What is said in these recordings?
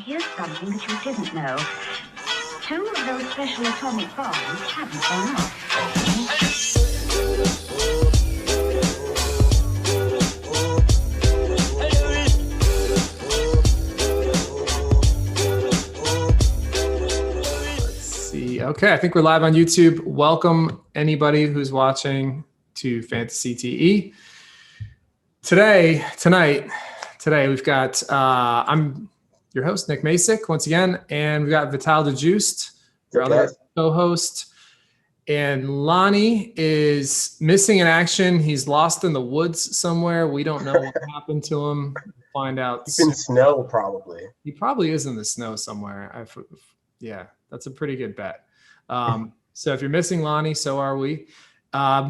here's something that you didn't know. 2 of those special atomic bombs haven't gone off. Okay, I think we're live on YouTube. Welcome anybody who's watching to fantaCTE. Today we've got I'm your host Nick Masick once again, and we've got Vital DeJuiced, your other co-host, and Lonnie is missing in action. He's lost in the woods somewhere. We don't know what happened to him. We'll find out. He's in snow, probably. He probably is in the snow somewhere. Yeah, that's a pretty good bet. So if you're missing Lonnie, so are we.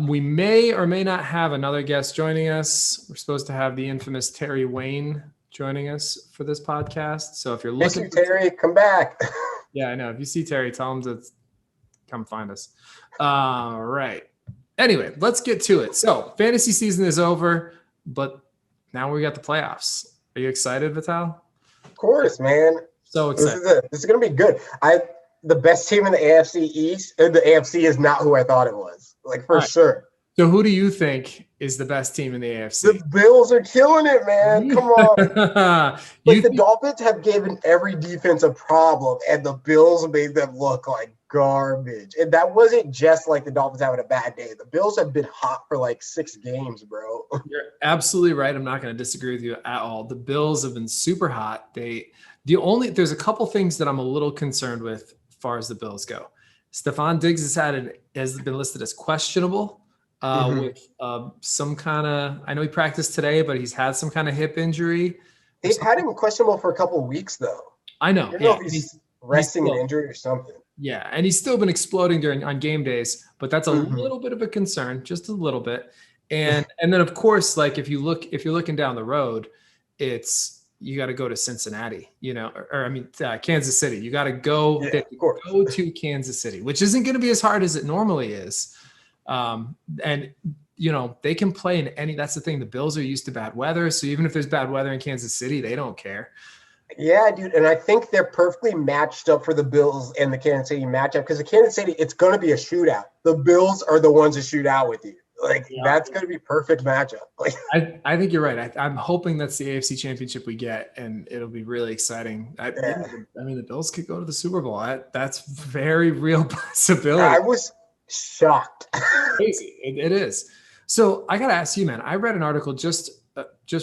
We may or may not have another guest joining us. We're supposed to have the infamous Terry Wayne joining us for this podcast. So if you're looking for Terry, come back. Yeah, I know. If you see Terry, tell him to come find us. All right. Anyway, let's get to it. So fantasy season is over, but now we got the playoffs. Are you excited, Vital? Of course, man. So excited. This is going to be good. The best team in the AFC East, the AFC is not who I thought it was, for sure. So who do you think is the best team in the AFC? The Bills are killing it, man. Come on. The Dolphins have given every defense a problem, and the Bills made them look like garbage. And that wasn't just like the Dolphins having a bad day. The Bills have been hot for 6 games, bro. You're absolutely right. I'm not going to disagree with you at all. The Bills have been super hot. There's a couple things that I'm a little concerned with as far as the Bills go. Stephon Diggs has been listed as questionable with some kind of, I know he practiced today, but he's had some kind of hip injury. They've had him questionable for a couple of weeks, though. I know. I don't know if he's resting an injury or something. Yeah, and he's still been exploding on game days, but that's a little bit of a concern, just a little bit. And then of course, if you're looking down the road, you got to go to Cincinnati, Kansas City. You got to go to Kansas City, which isn't going to be as hard as it normally is. And they can play in any. That's the thing. The Bills are used to bad weather, so even if there's bad weather in Kansas City, they don't care. Yeah, dude, and I think they're perfectly matched up for the Bills and the Kansas City matchup because the Kansas City, it's going to be a shootout. The Bills are the ones to shoot out with you. That's going to be perfect matchup. I think you're right. I'm hoping that's the AFC Championship we get, and it'll be really exciting. The Bills could go to the Super Bowl. That's very real possibility. I was shocked. Crazy. It is. So I got to ask you, man. I read an article just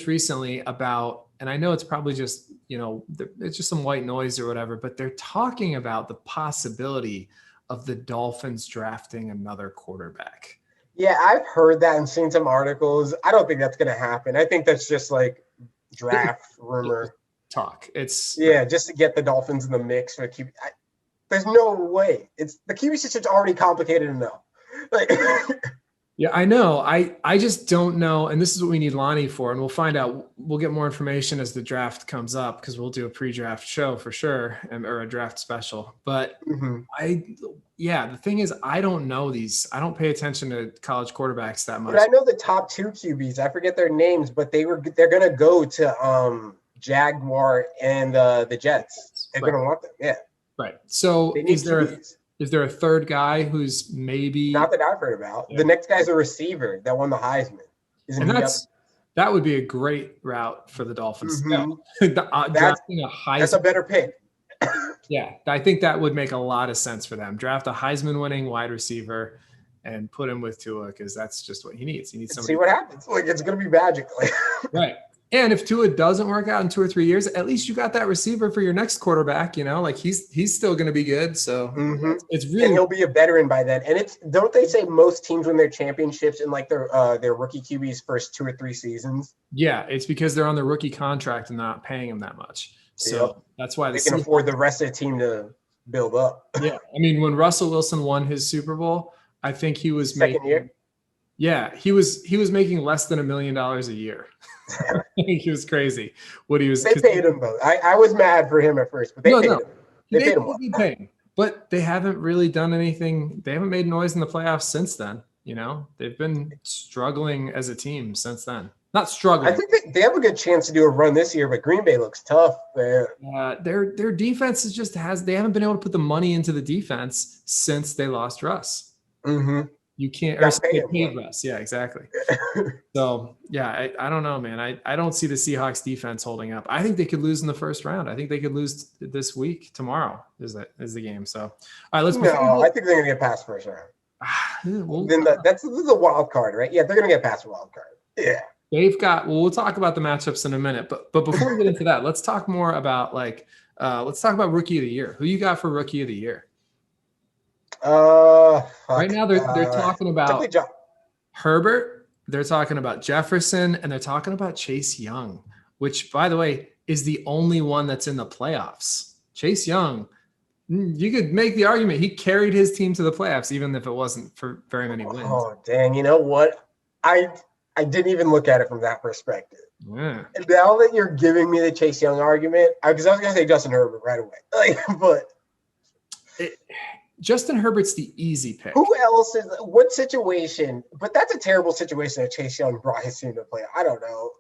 recently about, and I know it's probably just it's just some white noise or whatever, but they're talking about the possibility of the Dolphins drafting another quarterback. Yeah, I've heard that and seen some articles. I don't think that's going to happen. I think that's just draft rumor talk. It's just to get the Dolphins in the mix for QB. There's no way. The QB situation's already complicated enough. Yeah, I know. I just don't know. And this is what we need Lonnie for. And we'll find out. We'll get more information as the draft comes up because we'll do a pre-draft show for sure or a draft special. But the thing is, I don't know these. I don't pay attention to college quarterbacks that much. But I know the top 2 QBs. I forget their names, but they're going to go to Jaguar and the Jets. They're going to want them. Yeah. Right. So is there a third guy who's maybe not that I've heard about? Yeah. The next guy's a receiver that won the Heisman. That would be a great route for the Dolphins. Drafting a Heisman. That's a better pick. Yeah, I think that would make a lot of sense for them. Draft a Heisman-winning wide receiver and put him with Tua because that's just what he needs. He needs somebody. See what happens. It's going to be magic. Right. And if Tua doesn't work out in 2 or 3 years, at least you got that receiver for your next quarterback. He's still going to be good. So it's really, and he'll be a veteran by then. And don't they say most teams win their championships in their rookie QB's first 2 or 3 seasons? Yeah, it's because they're on the rookie contract and not paying him that much. So that's why they can afford the rest of the team to build up. Yeah, when Russell Wilson won his Super Bowl, I think he was second year. Yeah, he was making less than $1 million a year. He was crazy. They paid him both. I was mad for him at first, but they paid him. They paid him. But they haven't really done anything. They haven't made noise in the playoffs since then. They've been struggling as a team since then. Not struggling. I think they have a good chance to do a run this year, but Green Bay looks tough, man. Their defense is they haven't been able to put the money into the defense since they lost Russ. Mm-hmm. You can't, or they paid Russ. Yeah, exactly. So yeah, I don't know, man. I don't see the Seahawks defense holding up. I think they could lose in the first round. I think they could lose this week. Tomorrow is the game. So all right, let's. No, I think they're gonna get past first round. Then this is a wild card, right? Yeah, they're gonna get past a wild card. Yeah. They've got. Well, we'll talk about the matchups in a minute, but before we get into that, let's talk more about let's talk about Rookie of the Year. Who you got for Rookie of the Year? Right now they're talking about Herbert. They're talking about Jefferson, and they're talking about Chase Young, which, by the way, is the only one that's in the playoffs. Chase Young, you could make the argument he carried his team to the playoffs, even if it wasn't for very many wins. Oh, dang! You know what? I didn't even look at it from that perspective. Yeah. And now that you're giving me the Chase Young argument, because I was going to say Justin Herbert right away. Justin Herbert's the easy pick. Who else is – what situation – but that's a terrible situation that Chase Young brought his team to play. I don't know.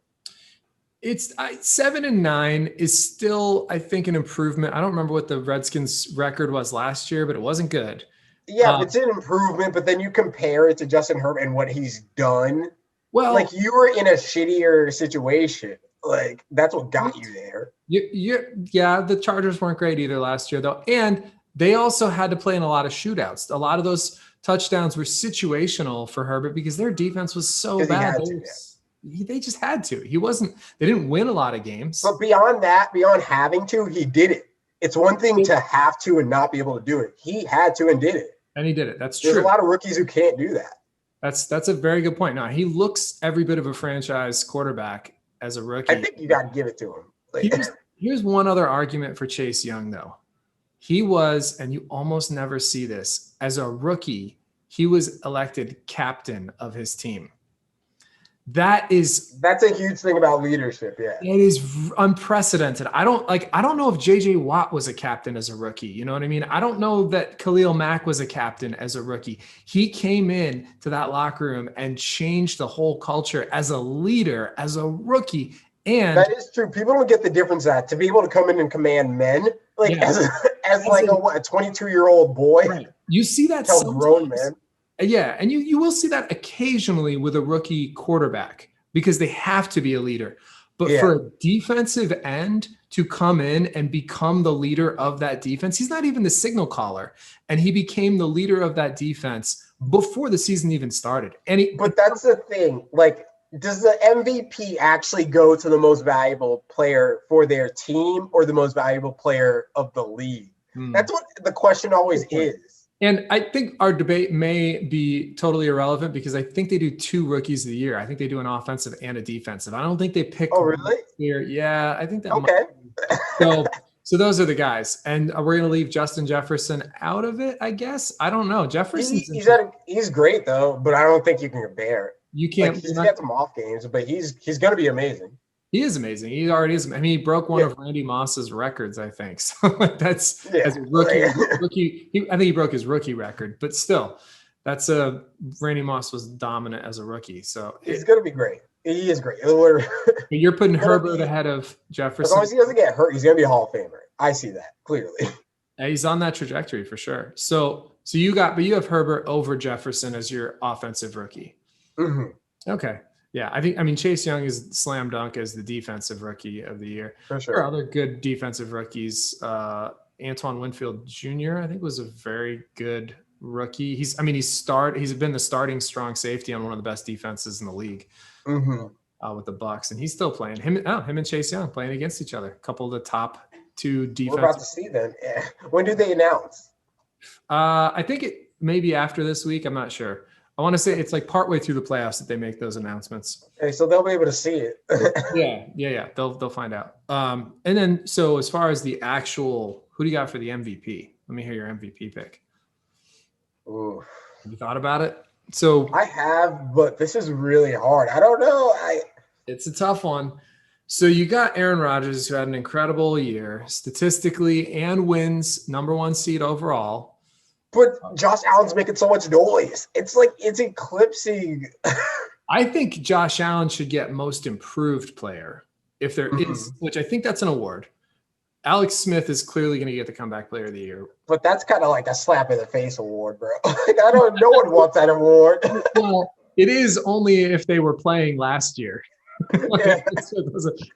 It's 7-9 is still, I think, an improvement. I don't remember what the Redskins record was last year, but it wasn't good. Yeah, it's an improvement, but then you compare it to Justin Herbert and what he's done. Well, like you were in a shittier situation. Like that's what got you there. Yeah, the Chargers weren't great either last year, though. And they also had to play in a lot of shootouts. A lot of those touchdowns were situational for Herbert because their defense was so bad. They just had to. They didn't win a lot of games. But beyond having to, he did it. It's one thing to have to and not be able to do it. He had to and did it. And he did it. That's true. There's a lot of rookies who can't do that. That's a very good point. Now, he looks every bit of a franchise quarterback as a rookie. I think you got to give it to him. Here's one other argument for Chase Young, though. He was, and you almost never see this, as a rookie, he was elected captain of his team. That's a huge thing about leadership. Yeah, it is unprecedented. I don't know if JJ Watt was a captain as a rookie. You know what I mean? I don't know that Khalil Mack was a captain as a rookie. He came in to that locker room and changed the whole culture as a leader, as a rookie. And that is true. People don't get the difference that to be able to come in and command men, as a 22-year-old boy. Right. You see that tell grown men. Yeah, and you will see that occasionally with a rookie quarterback because they have to be a leader. But for a defensive end to come in and become the leader of that defense, he's not even the signal caller. And he became the leader of that defense before the season even started. But that's the thing. Like, does the MVP actually go to the most valuable player for their team or the most valuable player of the league? That's what the question always is. And I think our debate may be totally irrelevant because I think they do 2 rookies of the year. I think they do an offensive and a defensive. I don't think they pick. Oh, really? Here. Yeah, I think that. Okay. So those are the guys, and we're gonna leave Justin Jefferson out of it. I guess I don't know. Jefferson. He's great though, but I don't think you can compare. You can't. He's got some off games, but he's gonna be amazing. He is amazing. He already is. I mean, he broke one of Randy Moss's records, I think. So that's as a rookie. I think he broke his rookie record, but still, Randy Moss was dominant as a rookie. So he's going to be great. He is great. You're putting Herbert ahead of Jefferson. As long as he doesn't get hurt, he's going to be a Hall of Famer. I see that clearly. Yeah, he's on that trajectory for sure. So you have Herbert over Jefferson as your offensive rookie. Mm-hmm. Okay. Yeah, I mean, Chase Young is slam dunk as the defensive rookie of the year. For sure. There are other good defensive rookies. Antoine Winfield Jr., I think, was a very good rookie. He's been the starting strong safety on one of the best defenses in the league with the Bucs, and he's still playing. Him and Chase Young playing against each other. A couple of the top 2 defenses. We're about to see them. Yeah. When do they announce? I think it may be after this week. I'm not sure. I want to say it's like partway through the playoffs that they make those announcements. Okay, so they'll be able to see it. Yeah. They'll find out. And then, so as far as the actual, who do you got for the MVP? Let me hear your MVP pick. Ooh. Have you thought about it? So I have, but this is really hard. I don't know. It's a tough one. So you got Aaron Rodgers, who had an incredible year statistically and wins #1 seed overall. But Josh Allen's making so much noise. It's like it's eclipsing. I think Josh Allen should get most improved player if there is, which I think that's an award. Alex Smith is clearly going to get the comeback player of the year. But that's kind of like a slap in the face award, bro. No one wants that award. Well, it is only if they were playing last year. Yeah.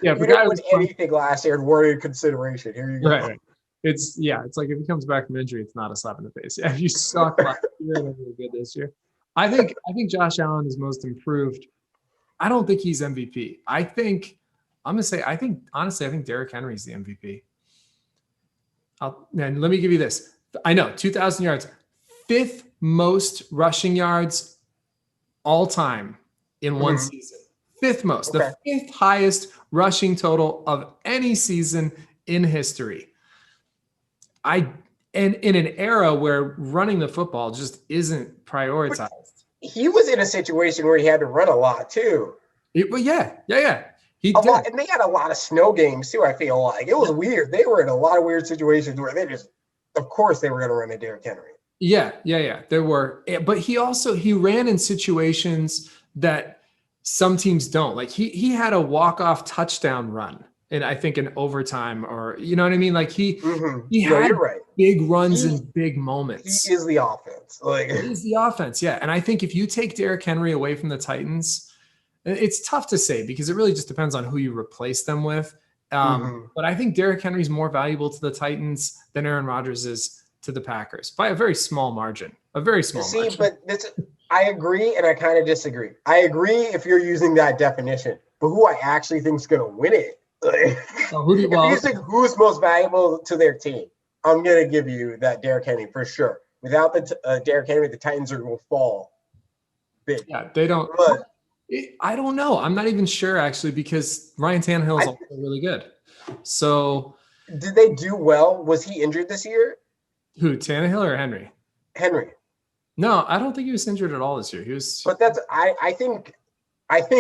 Yeah, you didn't win anything last year and weren't in consideration. Here you go. Right. It's like if he comes back from injury, it's not a slap in the face. Yeah, if you suck last year, then you're good this year. I think Josh Allen is most improved. I don't think he's MVP. Honestly, I think Derrick Henry's the MVP. And let me give you this. I know 2,000 yards, 5th most rushing yards all time in one season. 5th most, the 5th highest rushing total of any season in history. And in an era where running the football just isn't prioritized. But he was in a situation where he had to run a lot too. Yeah. He a did. lot, and they had a lot of snow games too. I feel like it was weird. They were in a lot of weird situations where of course, they were going to run a Derrick Henry. Yeah. There were, but he ran in situations that some teams don't. Like he had a walk-off touchdown run, and I think in overtime, or you know what I mean. Like he had big runs and big moments. He is the offense. He's the offense, yeah. And I think if you take Derrick Henry away from the Titans. It's tough to say because it really just depends on who you replace them with. But I think Derrick Henry's more valuable to the Titans than Aaron Rodgers is to the Packers by a very small margin. Margin. But I agree and I kind of disagree. I agree if you're using that definition, but who I actually think is going to win it. If you think who's most valuable to their team, I'm going to give you that Derrick Henry for sure. Without the Derrick Henry, the Titans are going to fall big. Yeah, they don't. But, I don't know. I'm not even sure actually because Ryan Tannehill is also really good. So, did they do well? Was he injured this year? Who, Tannehill or Henry? Henry. No, I don't think he was injured at all this year. He was. But I think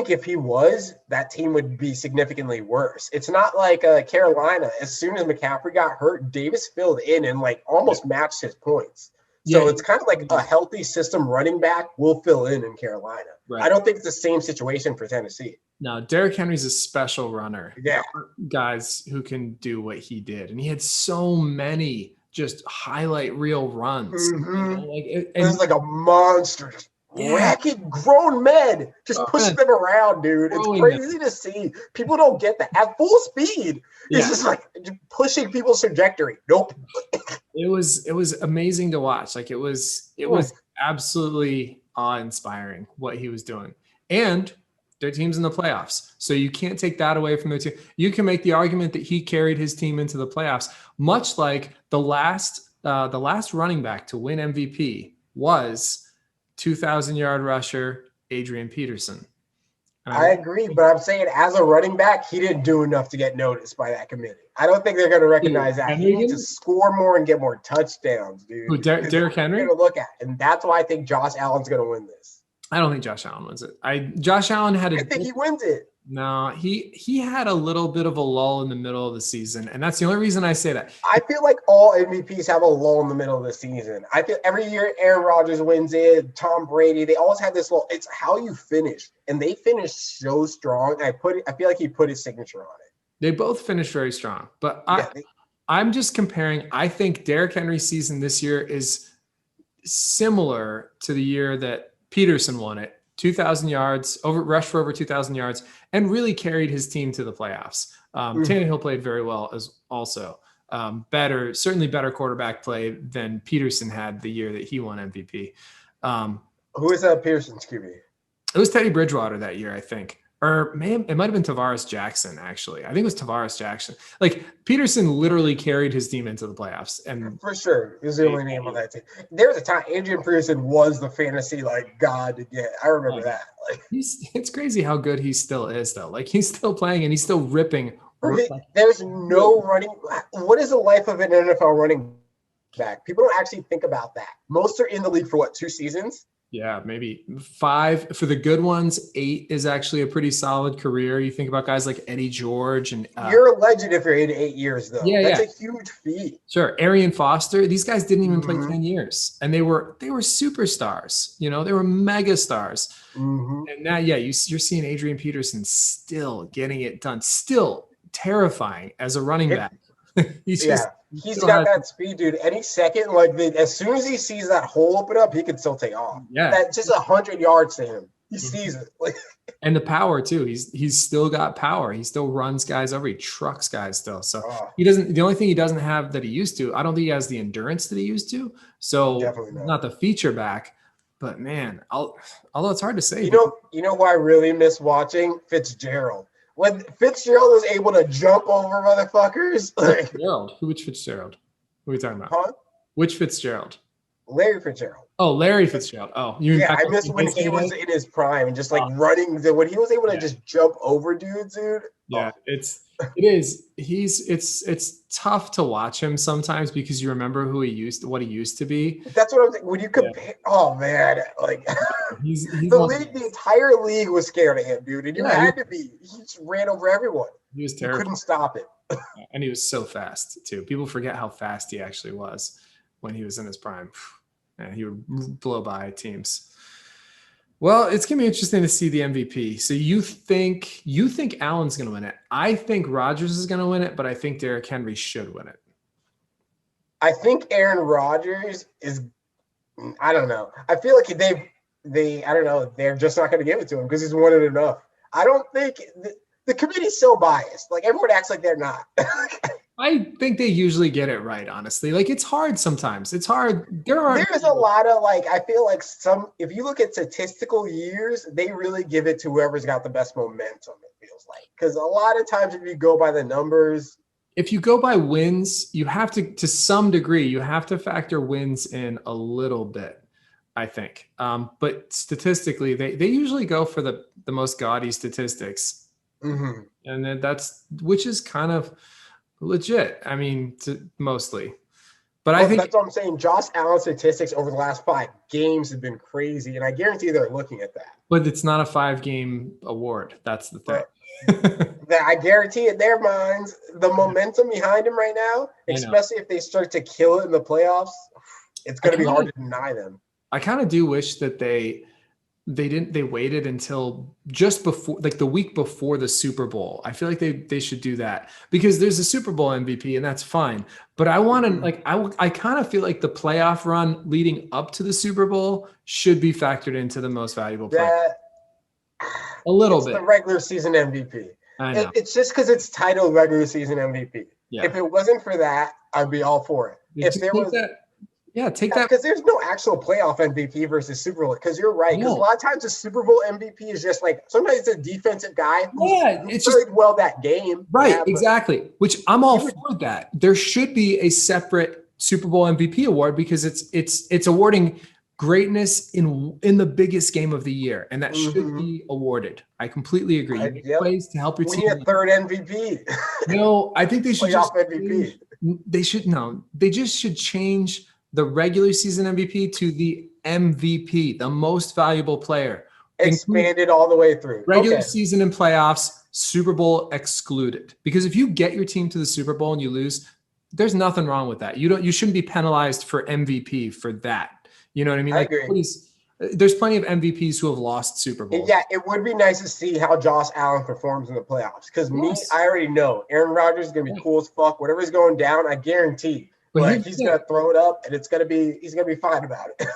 if he was, that team would be significantly worse. It's not like Carolina. As soon as McCaffrey got hurt, Davis filled in and almost matched his points. So it's kind of like a healthy system running back will fill in Carolina. Right. I don't think it's the same situation for Tennessee. No, Derrick Henry's a special runner. Yeah. Guys who can do what he did. And he had so many just highlight reel runs. It was like a monster. Wrecking grown men. Just pushing them around, dude. It's crazy to see. People don't get that. At full speed. It's just pushing people's trajectory. Nope. It was amazing to watch. It was absolutely awe-inspiring what he was doing. And their team's in the playoffs. So you can't take that away from their team. You can make the argument that he carried his team into the playoffs, much like the last running back to win MVP was 2,000-yard rusher Adrian Peterson. I agree, but I'm saying as a running back, he didn't do enough to get noticed by that committee. I don't think they're going to recognize that. He needs to score more and get more touchdowns, dude. Who, Derrick Henry? Going to look at, and that's why I think Josh Allen's going to win this. I don't think Josh Allen wins it. Josh Allen had I think he wins it. No, he had a little bit of a lull in the middle of the season, and that's the only reason I say that. I feel like all MVPs have a lull in the middle of the season. I feel every year Aaron Rodgers wins it, Tom Brady, they always have this lull. It's how you finish, and they finished so strong. I feel like he put his signature on it. They both finished very strong, but I'm just comparing. I think Derrick Henry's season this year is similar to the year that Peterson won it. 2,000 yards, rushed for over 2,000 yards, and really carried his team to the playoffs. Tannehill played very well as also. Certainly better quarterback play than Peterson had the year that he won MVP. Who is that Peterson's QB? It was Teddy Bridgewater that year, I think. Or it might have been Tavares Jackson, actually. I think it was Tavares Jackson. Peterson literally carried his team into the playoffs. And for sure. He was the only name on that team. There was a time Adrian Peterson was the fantasy god to get. I remember that. It's crazy how good he still is, though. He's still playing and he's still ripping. There's no running. What is the life of an NFL running back? People don't actually think about that. Most are in the league for 2 seasons? Yeah, maybe 5 for the good ones. 8 is actually a pretty solid career. You think about guys like Eddie George and You're a legend if you're in 8 years, though. yeah, That's yeah, a huge feat. sure. Arian Foster. These guys didn't even play Mm-hmm. 10 years, and they were superstars. They were mega stars. Mm-hmm. And now, yeah, you're seeing Adrian Peterson still getting it done, still terrifying as a running back. He's got that speed, dude. Any second, like as soon as he sees that hole open up, he can still take off. Yeah, that's just 100 yards to him. He sees it. And the power too. He's still got power. He still runs guys over. He trucks guys still. So he doesn't. The only thing he doesn't have that he used to, I don't think he has the endurance that he used to. So definitely not the feature back. But man, although it's hard to say. You know who I really miss watching? Fitzgerald. When Fitzgerald was able to jump over motherfuckers. Fitzgerald. Which Fitzgerald? Who are we talking about? Huh? Which Fitzgerald? Larry Fitzgerald. Oh, Larry Fitzgerald. Oh, I miss when he was in his prime and just like running. When he was able to just jump over dudes, dude. Yeah, it is. It's tough to watch him sometimes because you remember what he used to be. That's what I'm saying. When you compare, oh man, like he's the entire league was scared of him, dude, and you had to be. He just ran over everyone. He was terrible. Couldn't stop it. And he was so fast too. People forget how fast he actually was when he was in his prime. And he would blow by teams. Well, it's gonna be interesting to see the MVP. So you think Allen's gonna win it? I think Rodgers is gonna win it, but I think Derrick Henry should win it. I think Aaron Rodgers is. I don't know. I feel like I don't know. They're just not gonna give it to him because he's won it enough. I don't think the committee's so biased. Like everyone acts like they're not. I think they usually get it right, honestly. Like it's hard sometimes. It's hard. There's a lot of I feel like if you look at statistical years, they really give it to whoever's got the best momentum, it feels like. Because a lot of times if you go by the numbers. If you go by wins, you have to some degree, you have to factor wins in a little bit, I think. But statistically, they usually go for the most gaudy statistics. Mm-hmm. And then which is kind of legit. I mean, mostly, but I think that's what I'm saying. Josh Allen's statistics over the last 5 games have been crazy, and I guarantee they're looking at that. But it's not a 5-game award. That's the thing. I guarantee in their minds, the momentum behind him right now, especially if they start to kill it in the playoffs, it's going to be hard to deny them. I kind of do wish that they waited until just before, like the week before the Super Bowl. I feel like they should do that because there's a Super Bowl MVP and that's fine. But I want to I kind of feel like the playoff run leading up to the Super Bowl should be factored into the most valuable player. A little bit. The regular season MVP. I know. It's just because it's titled regular season MVP. Yeah. If it wasn't for that, I'd be all for it. If there was take that because there's no actual playoff MVP versus Super Bowl. Because you're right. Because a lot of times the Super Bowl MVP is just sometimes it's a defensive guy who played well that game. Right, exactly. Which I'm all for that. There should be a separate Super Bowl MVP award because it's awarding greatness in the biggest game of the year, and that should be awarded. I completely agree. You need ways to help your team. We need a third MVP. No, I think they should playoff MVP. They just should change the regular season MVP to the MVP, the most valuable player. Expanded all the way through. Regular season and playoffs, Super Bowl excluded. Because if you get your team to the Super Bowl and you lose, there's nothing wrong with that. You shouldn't be penalized for MVP for that. You know what I mean? I agree. There's plenty of MVPs who have lost Super Bowls. Yeah, it would be nice to see how Josh Allen performs in the playoffs. Because I already know Aaron Rodgers is going to be cool as fuck. Whatever's going down, I guarantee. But he's going to throw it up, and he's going to be fine about it.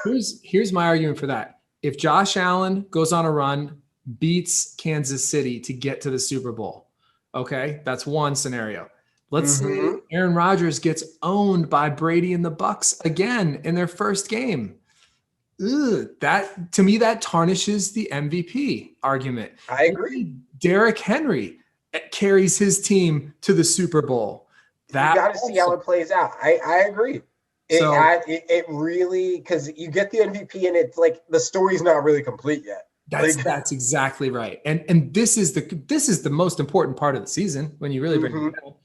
Here's my argument for that. If Josh Allen goes on a run, beats Kansas City to get to the Super Bowl, okay, that's one scenario. Let's say Aaron Rodgers gets owned by Brady and the Bucks again in their first game. That to me, that tarnishes the MVP argument. I agree. Derrick Henry carries his team to the Super Bowl. You got to see how it plays out. I agree. It really, because you get the MVP and it's like the story's not really complete yet. That's exactly right. And this is the most important part of the season when you really bring it down.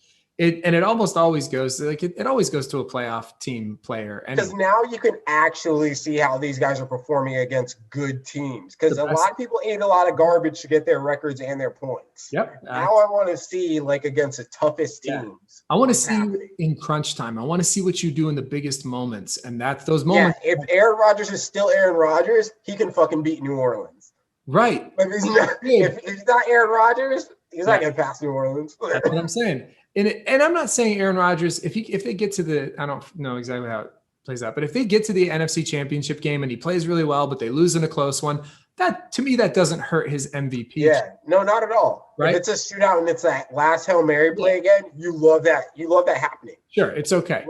It almost always goes like it always goes to a playoff team player. Because Anyway. now you can actually see how these guys are performing against good teams. Because a lot of people ate a lot of garbage to get their records and their points. Yep. Now I want to see like against the toughest teams. I want to see you in crunch time. I want to see what you do in the biggest moments, and that's those moments. Yeah, if Aaron Rodgers is still Aaron Rodgers, he can fucking beat New Orleans. Right. But if he's not Aaron Rodgers, he's not going to pass New Orleans. That's what I'm saying. And I'm not saying Aaron Rodgers, if they get to the, I don't know exactly how it plays out, but if they get to the NFC Championship game and he plays really well, but they lose in a close one, that to me, that doesn't hurt his MVP. Yeah, no, not at all. Right? If it's a shootout and it's that last Hail Mary play again, you love that. You love that happening. Sure, it's okay.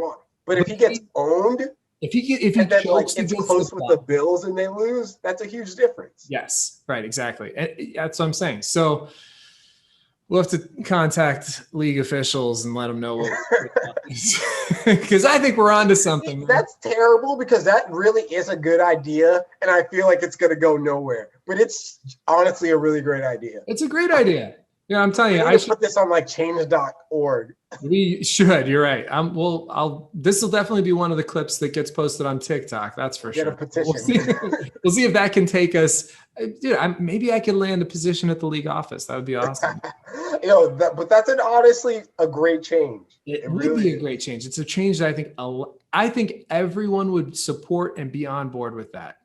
But if he gets owned, if he and then like it's close with the Bills and they lose, that's a huge difference. Yes, right, exactly. And that's what I'm saying. So we'll have to contact league officials and let them know what because I think we're on to something. That's terrible because that really is a good idea, and I feel like it's going to go nowhere. But it's honestly a really great idea. It's a great idea. Yeah, I'm telling you, I should put this on like change.org. We should. You're right. This will definitely be one of the clips that gets posted on TikTok. That's for sure. Get a petition. We'll see if that can take us. Dude, maybe I could land a position at the league office. That would be awesome. But that's honestly a great change. It would be a great change. It's a change that I think everyone would support and be on board with that.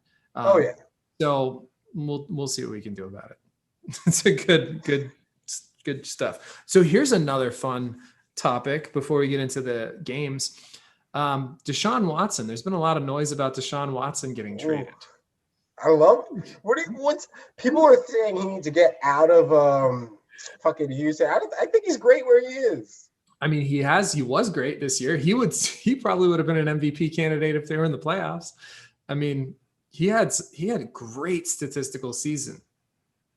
So we'll see what we can do about it. It's a good stuff. So here's another fun topic before we get into the games. Deshaun Watson. There's been a lot of noise about Deshaun Watson getting traded. I love it. What's people are saying he needs to get out of fucking Houston. I think he's great where he is. I mean, he was great this year. He probably would have been an MVP candidate if they were in the playoffs. I mean, he had a great statistical season.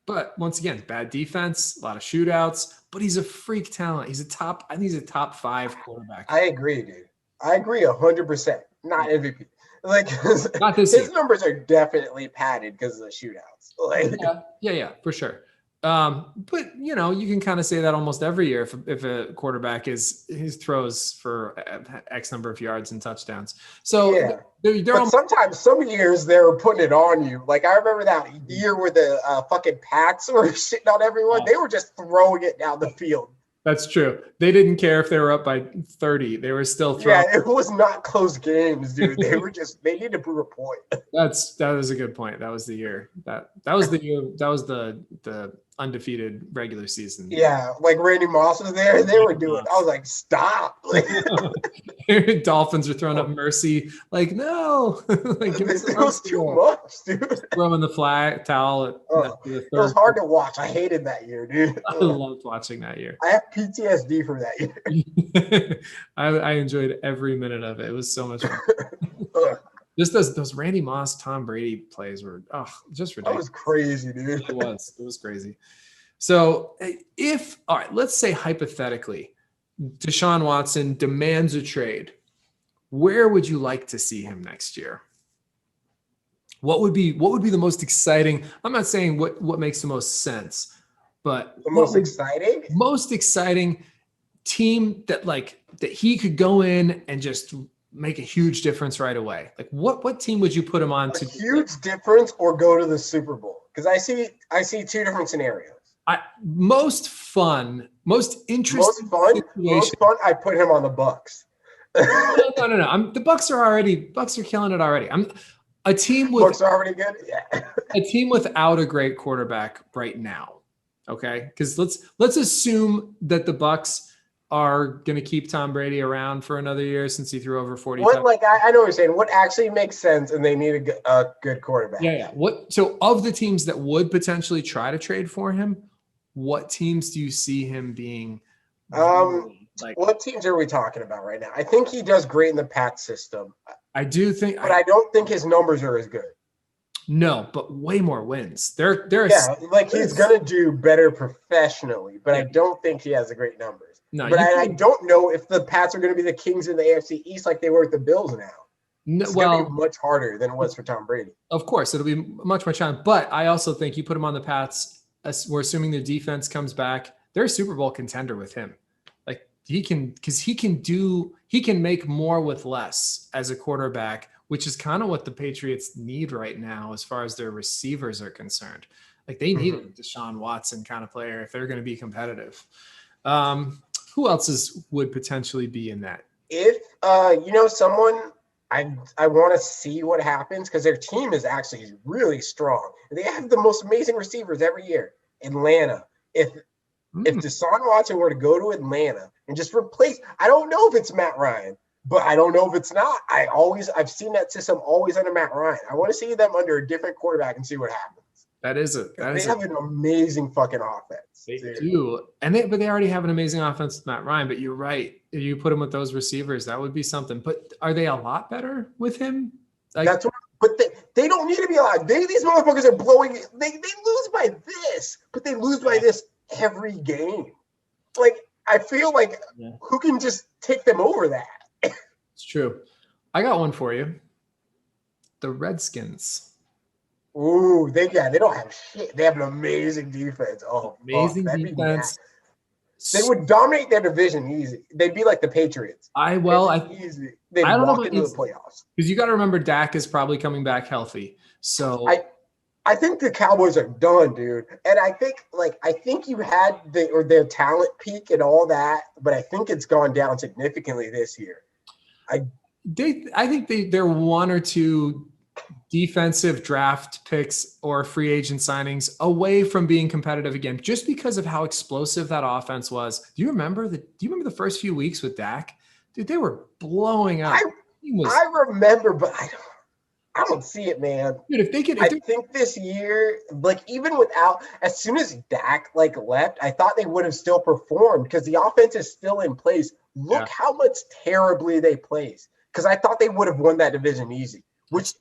But once again, bad defense, a lot of shootouts, but he's a freak talent. I think he's a top 5 quarterback. I agree, dude. I agree 100%. Not MVP. Like not this his year. Numbers are definitely padded because of the shootouts. Like, yeah, for sure. But you can kind of say that almost every year if a quarterback his throws for X number of yards and touchdowns. So but sometimes some years they're putting it on you. Like I remember that year where the fucking Pats were shitting on everyone. They were just throwing it down the field. That's true. They didn't care if they were up by 30. They were still throwing. Yeah, it was not close games, dude. They needed to prove a point. That was a good point. That was the year. That was the year. That was the undefeated regular season. Yeah, like Randy Moss was there. They were doing. I was like, stop. Dolphins are throwing up mercy. Like, no. It was too much, dude. Throwing the flag towel. It was hard to watch. I hated that year, dude. I loved watching that year. I have PTSD from that year. I enjoyed every minute of it. It was so much fun. Just those Randy Moss, Tom Brady plays were just ridiculous. That was crazy, dude. It was crazy. So all right, let's say hypothetically, Deshaun Watson demands a trade. Where would you like to see him next year? What would be the most exciting? I'm not saying what makes the most sense, but the most exciting team that he could go in and just make a huge difference right away. Like what team would you put him on to huge difference or go to the Super Bowl? Because I see 2 different scenarios. Most fun, most interesting. Most fun. I put him on the Bucks. No. The Bucks are killing it already. A team with Bucks are already good. Yeah. A team without a great quarterback right now. Okay, because let's assume that the Bucks are going to keep Tom Brady around for another year since he threw over 40. I know what you're saying. What actually makes sense, and they need a good quarterback. Yeah. So of the teams that would potentially try to trade for him, what teams do you see him being? What teams are we talking about right now? I think he does great in the Pats system. I do think, but I don't think his numbers are as good. No, but way more wins. He's gonna do better professionally, but I don't think he has the great numbers. No, but I don't know if the Pats are going to be the kings in the AFC East like they were with the Bills now. It's going to be much harder than it was for Tom Brady. Of course, it'll be much more challenging. But I also think you put him on the Pats. We're assuming the defense comes back. They're a Super Bowl contender with him. Like because he can make more with less as a quarterback, which is kind of what the Patriots need right now as far as their receivers are concerned. Like they need a Deshaun Watson kind of player if they're going to be competitive. Who else would potentially be in that? If someone, I want to see what happens because their team is actually really strong. They have the most amazing receivers every year. Atlanta. If Deshaun Watson were to go to Atlanta and just replace, I don't know if it's Matt Ryan, but I don't know if it's not. I've seen that system always under Matt Ryan. I want to see them under a different quarterback and see what happens. They have an amazing fucking offense. They do, but they already have an amazing offense with Matt Ryan. But you're right. If you put him with those receivers, that would be something. But are they a lot better with him? That's what. But they don't need to be a lot. These motherfuckers are blowing. They lose by this, but they lose by this every game. Like I feel like who can just take them over that? It's true. I got one for you. The Redskins. Ooh, they don't have shit. They have an amazing defense. Oh, amazing defense. They would dominate their division easy. They'd be like the Patriots. Easy. They'd walk into the playoffs. Because you got to remember, Dak is probably coming back healthy. So I think the Cowboys are done, dude. And I think you had their talent peak and all that, but I think it's gone down significantly this year. I think they're one or two defensive draft picks or free agent signings away from being competitive again, just because of how explosive that offense was. Do you remember the first few weeks with Dak? Dude, they were blowing up. I remember, but I don't see it, man. Dude, I think this year, even without, as soon as Dak left, I thought they would have still performed because the offense is still in place. Look how much terribly they played. Because I thought they would have won that division easy. Which,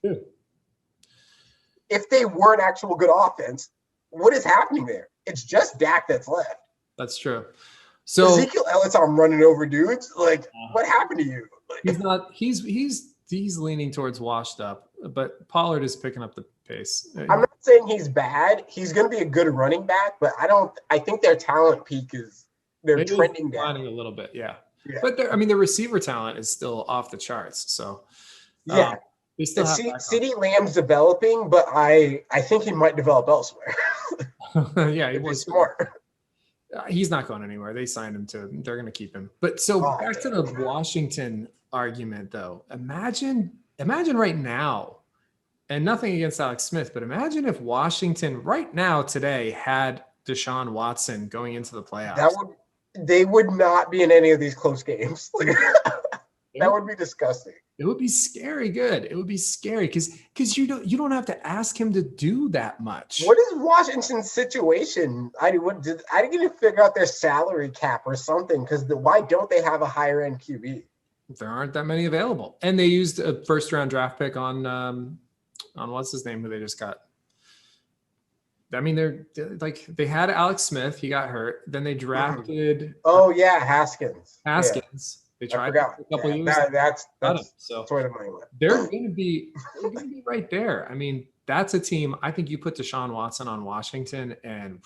if they were an actual good offense, what is happening there? It's just Dak that's left. That's true. So Ezekiel Elliott, I'm running over dudes. What happened to you? He's not. He's leaning towards washed up, but Pollard is picking up the pace. I'm not saying he's bad. He's going to be a good running back, but I think their talent peak they're trending down a little bit. Yeah. But the receiver talent is still off the charts. So they still have CeeDee Lamb's developing, but I think he might develop elsewhere. Yeah, he was smart. He's not going anywhere. They signed him they're going to keep him. But back to the Washington argument, though. Imagine right now, and nothing against Alex Smith, but imagine if Washington right now today had Deshaun Watson going into the playoffs. They would not be in any of these close games. That would be disgusting. It would be scary good. It would be scary because you don't have to ask him to do that much. What is Washington's situation? I didn't even figure out their salary cap or something because why don't they have a higher end QB? There aren't that many available. And they used a first round draft pick on what's his name who they just got. I mean, they had Alex Smith. He got hurt. Then they drafted. Haskins. Haskins. They tried a couple years. That's where the money went. They're going to be right there. I mean, that's a team. I think you put Deshaun Watson on Washington, and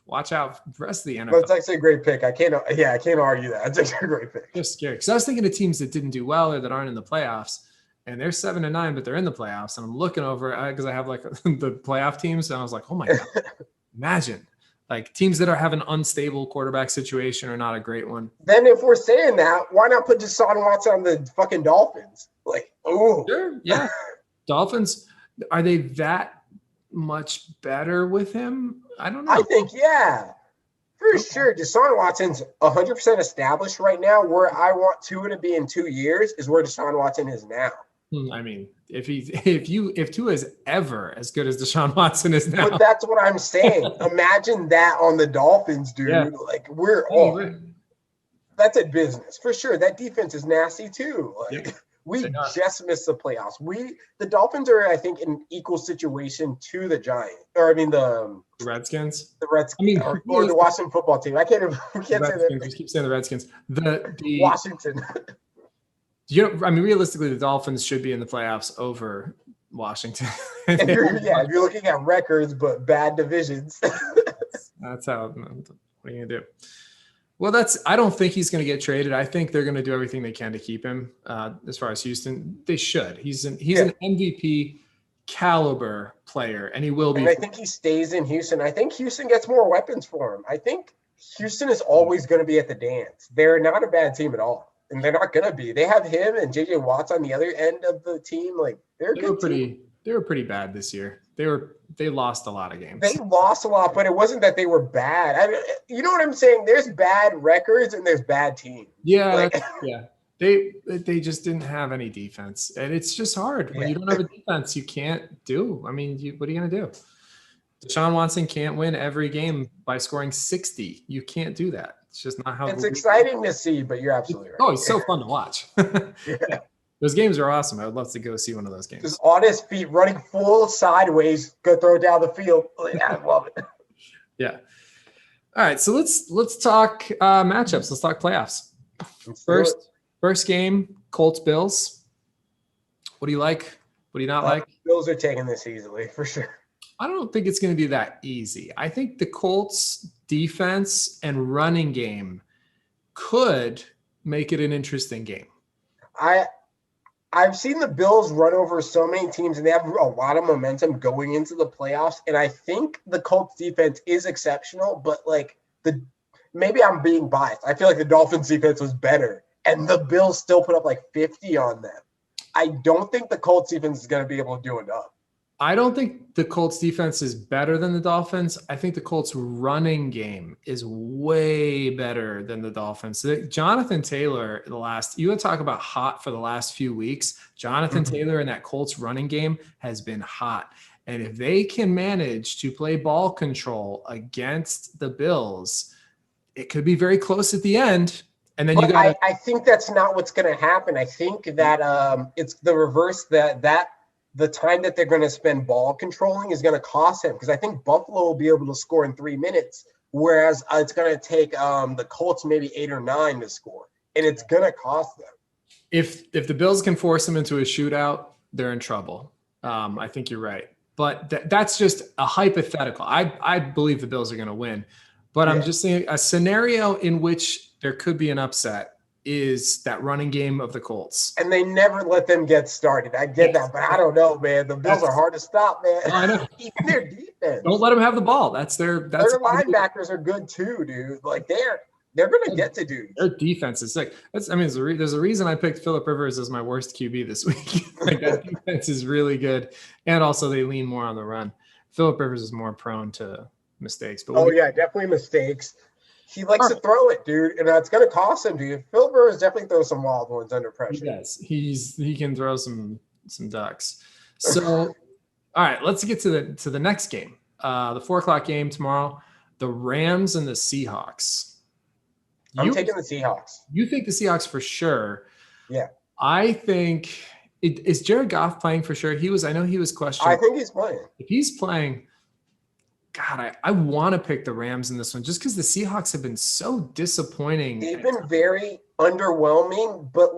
watch out for the rest of the NFL. That's actually a great pick. I can't argue that. It's actually a great pick. Just scary because I was thinking of teams that didn't do well or that aren't in the playoffs. And they're 7-9, but they're in the playoffs. And I'm looking over because I have the playoff teams, and I was like, oh my god, imagine teams that have an unstable quarterback situation are not a great one. Then if we're saying that, why not put Deshaun Watson on the fucking Dolphins? Sure, yeah. Dolphins, are they that much better with him? I don't know. I think for sure. Deshaun Watson's 100% established right now. Where I want Tua to be in 2 years is where Deshaun Watson is now. I mean, if Tua is ever as good as Deshaun Watson is now, but that's what I'm saying. Imagine that on the Dolphins, dude. Yeah. We're all that's a business for sure. That defense is nasty too. We just missed the playoffs. The Dolphins are, I think, in equal situation to the Giants, or the Redskins. The Redskins, or the Washington football team. I can't say that. Just keep saying the Redskins. The Washington. Realistically, the Dolphins should be in the playoffs over Washington. If you're looking at records, but bad divisions. That's how. What are you gonna do? Well, I don't think he's going to get traded. I think they're going to do everything they can to keep him. As far as Houston, they should. He's an MVP caliber player, and he will be. And I think he stays in Houston. I think Houston gets more weapons for him. I think Houston is always going to be at the dance. They're not a bad team at all, and they're not going to be. They have him and J.J. Watts on the other end of the team. Like they were pretty bad this year. They lost a lot of games. They lost a lot, but it wasn't that they were bad. I mean, you know what I'm saying? There's bad records and there's bad teams. Yeah, yeah. They just didn't have any defense, and it's just hard when you don't have a defense. You can't do. I mean, what are you gonna do? Deshaun Watson can't win every game by scoring 60. You can't do that. It's just not how. It's exciting to see, but you're absolutely right. Oh, it's so fun to watch. Yeah. Those games are awesome. I would love to go see one of those games. Just on his feet, running full sideways, go throw it down the field. I love it. Yeah. All right, so let's talk matchups. Let's talk playoffs. First game, Colts Bills. What do you like? What do you not like? Bills are taking this easily for sure. I don't think it's going to be that easy. I think the Colts defense and running game could make it an interesting game. I've seen the Bills run over so many teams, and they have a lot of momentum going into the playoffs. And I think the Colts defense is exceptional, but maybe I'm being biased. I feel like the Dolphins defense was better, and the Bills still put up like 50 on them. I don't think the Colts defense is going to be able to do enough. I don't think the Colts defense is better than the Dolphins. I think the Colts running game is way better than the Dolphins. Jonathan Taylor, you want to talk about hot for the last few weeks. Jonathan Taylor in that Colts running game has been hot. And if they can manage to play ball control against the Bills, it could be very close at the end. And then I think that's not what's going to happen. I think that it's the reverse, that the time that they're going to spend ball controlling is going to cost him, because I think Buffalo will be able to score in 3 minutes, whereas it's going to take the Colts maybe 8 or 9 to score, and it's going to cost them. If the Bills can force them into a shootout, they're in trouble. I think you're right, but that's just a hypothetical. I believe the Bills are going to win, but I'm just saying a scenario in which there could be an upset is that running game of the Colts. And they never let them get started. I get that, but I don't know, man. The Bills are hard to stop, man. I know. Even their defense. Don't let them have the ball. Their linebackers are good too, dude. Like they're going to get to dudes. Their defense is sick. There's a reason I picked Phillip Rivers as my worst QB this week. Like that defense is really good, and also they lean more on the run. Phillip Rivers is more prone to mistakes. But definitely mistakes. He likes to throw it, dude, and that's going to cost him, dude. Phil Rivers definitely throws some wild ones under pressure. Yes, he can throw some ducks. So, all right, let's get to the next game. The 4:00 game tomorrow, the Rams and the Seahawks. I'm taking the Seahawks. You think the Seahawks for sure? Yeah. I think is Jared Goff playing for sure? I know he was questioned. I think he's playing. If he's playing. God, I want to pick the Rams in this one just because the Seahawks have been so disappointing. They've been very underwhelming, but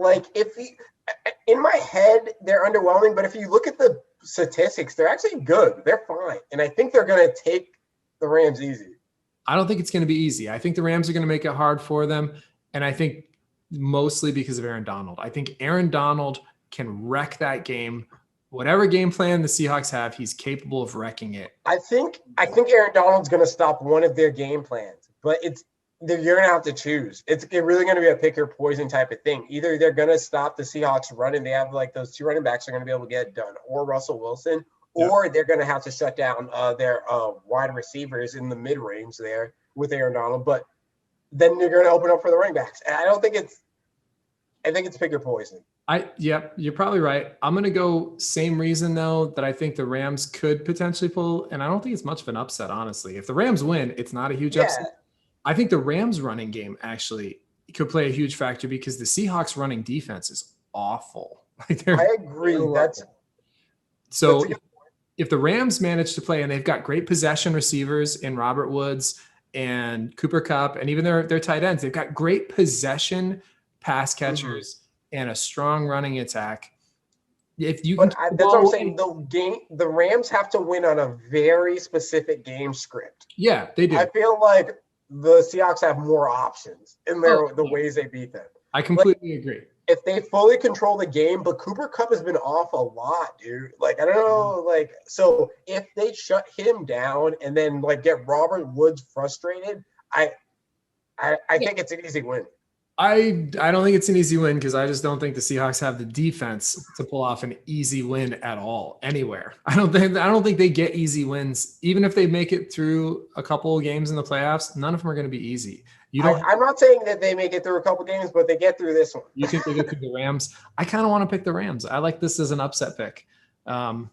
in my head, they're underwhelming. But if you look at the statistics, they're actually good. They're fine. And I think they're going to take the Rams easy. I don't think it's going to be easy. I think the Rams are going to make it hard for them. And I think mostly because of Aaron Donald. I think Aaron Donald can wreck that game. Whatever game plan the Seahawks have, he's capable of wrecking it. I think Aaron Donald's going to stop one of their game plans, but you're going to have to choose. It's really going to be a pick or poison type of thing. Either they're going to stop the Seahawks running, they have like those 2 running backs are going to be able to get it done, or Russell Wilson, or they're going to have to shut down their wide receivers in the mid range there with Aaron Donald. But then you're going to open up for the running backs. And I think it's pick or poison. You're probably right. I'm going to go same reason, though, that I think the Rams could potentially pull, and I don't think it's much of an upset, honestly. If the Rams win, it's not a huge upset. I think the Rams running game actually could play a huge factor because the Seahawks running defense is awful. I agree. So if the Rams manage to play, and they've got great possession receivers in Robert Woods and Cooper Kupp, and even their tight ends, they've got great possession pass catchers. And a strong running attack. If you that's what I'm saying. The Rams have to win on a very specific game script. Yeah, they do. I feel like the Seahawks have more options in the ways they beat them. I completely agree. If they fully control the game, but Cooper Kupp has been off a lot, dude. Like, I don't know, like, so if they shut him down and then like get Robert Woods frustrated, I think it's an easy win. I don't think it's an easy win because I just don't think the Seahawks have the defense to pull off an easy win at all anywhere. I don't think they get easy wins. Even if they make it through a couple of games in the playoffs, none of them are going to be easy. I'm not saying that they make it through a couple games, but they get through this one. You think they get through the Rams? I kind of want to pick the Rams. I like this as an upset pick. Part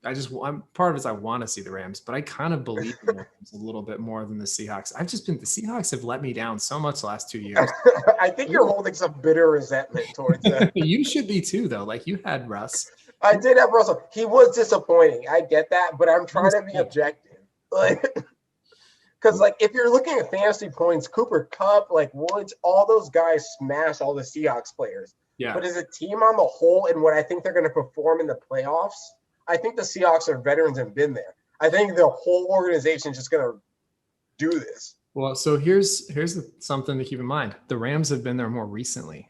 of it is I want to see the Rams, but I kind of believe in the Rams a little bit more than the Seahawks. The Seahawks have let me down so much the last 2 years. I think you're holding some bitter resentment towards them. You should be too, though. Like you had Russ. I did have Russell. He was disappointing. I get that, but I'm trying to be objective. Like, because like if you're looking at fantasy points, Cooper Kupp, like Woods, all those guys smash all the Seahawks players. Yeah. But as a team on the whole, and what I think they're going to perform in the playoffs, I think the Seahawks are veterans and been there. I think the whole organization is just going to do this. Well, so here's something to keep in mind. The Rams have been there more recently.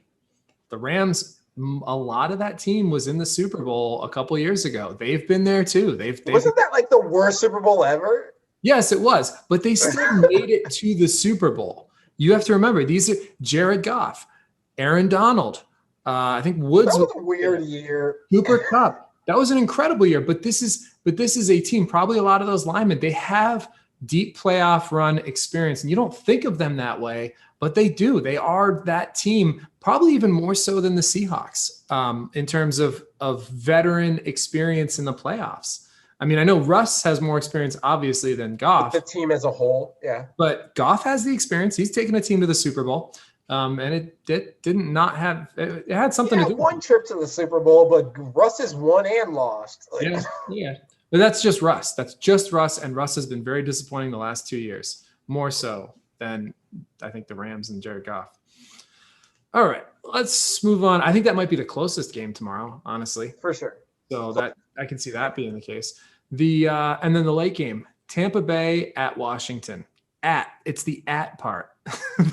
The Rams, a lot of that team was in the Super Bowl a couple years ago. They've been there too. Wasn't that like the worst Super Bowl ever? Yes, it was. But they still made it to the Super Bowl. You have to remember, these are Jared Goff, Aaron Donald. I think Woods. That was a weird year. Cooper Kupp. That was an incredible year, but this is a team, probably a lot of those linemen, they have deep playoff run experience, and you don't think of them that way, but they do. They are that team, probably even more so than the Seahawks in terms of veteran experience in the playoffs. I mean, I know Russ has more experience, obviously, than Goff. The team as a whole, yeah. But Goff has the experience. He's taken a team to the Super Bowl. And it had something to do with one trip to the Super Bowl, but Russ has won and lost. Like, yeah. But that's just Russ. That's just Russ, and Russ has been very disappointing the last 2 years, more so than I think the Rams and Jared Goff. All right, let's move on. I think that might be the closest game tomorrow, honestly. For sure. So that I can see that being the case. And then the late game, Tampa Bay at Washington. It's the part